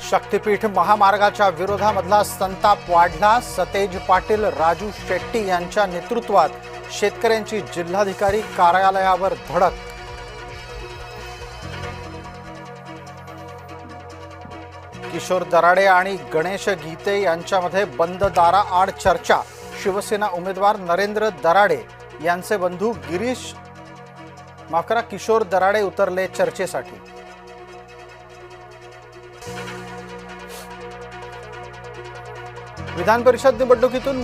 शक्तीपीठ महामार्गाच्या विरोधामधला संताप वाढला। सतेज पाटील, राजू शेट्टी यांच्या नेतृत्वात शेतकऱ्यांची जिल्हाधिकारी कार्यालयावर धडक। किशोर दराडे आणि गणेश गीते यांच्यामध्ये बंद दाराआड चर्चा। शिवसेना उमेदवार नरेंद्र दराडे यांचे बंधू किशोर दराडे उतरले चर्चेसाठी। विधान परिषद निवडणुकीतून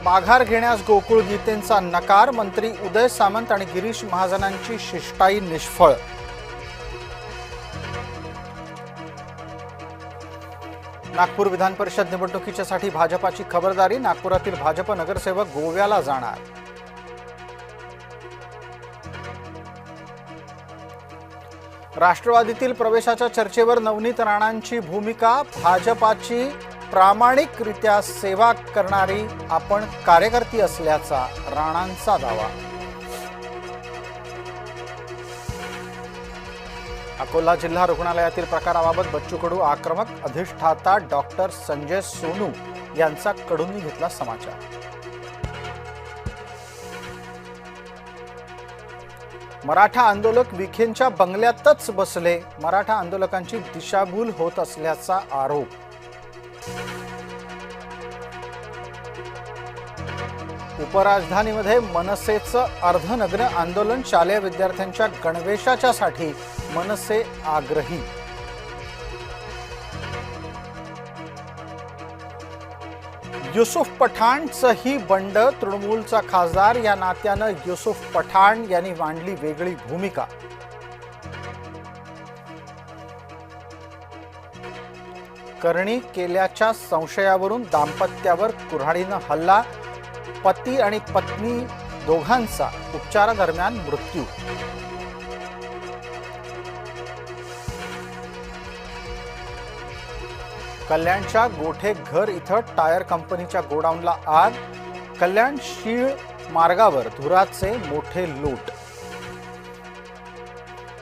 माघार घेण्यास गोकुळ गीतेंचा नकार। मंत्री उदय सामंत आणि गिरीश महाजनांची शिष्टाई निष्फळ। नागपूर विधान परिषद निवडणुकीसाठी भाजपाची खबरदारी। नागपुरातील भाजप नगरसेवक गोव्याला जाणार। राष्ट्रवादीतील प्रवेशाच्या चर्चेवर नवनीत राणांची भूमिका। भाजपाची प्रामाणिकरित्या सेवा करणारी आपण कार्यकर्ती असल्याचा राणांचा दावा। अकोला जिल्हा रुग्णालयातील प्रकाराबाबत बच्चू कडू आक्रमक। अधिष्ठाता डॉक्टर संजय सोनू यांचा कडूंनी घेतला समाचार। मराठा आंदोलक विखेंच्या बंगल्यातच बसले। मराठा आंदोलकांची दिशाभूल होत असल्याचा आरोप। उपराजधानीमध्ये मनसेचं अर्धनग्न आंदोलन। शालेय विद्यार्थ्यांच्या गणवेशाच्यासाठी मनसे आग्रही। युसुफ पठाणचंही बंड। तृणमूलचा खासदार या नात्यानं युसुफ पठाण यांनी मांडली वेगळी भूमिका। करणी केल्याच्या संशयावरून दाम्पत्यावर कुऱ्हाडीनं हल्ला। पती आणि पत्नी दोघांचा उपचारादरम्यान मृत्यू। कल्याणच्या गोठे घर इथं टायर कंपनीच्या गोडाऊनला आग। कल्याण शीळ मार्गावर धुराचे मोठे लूट।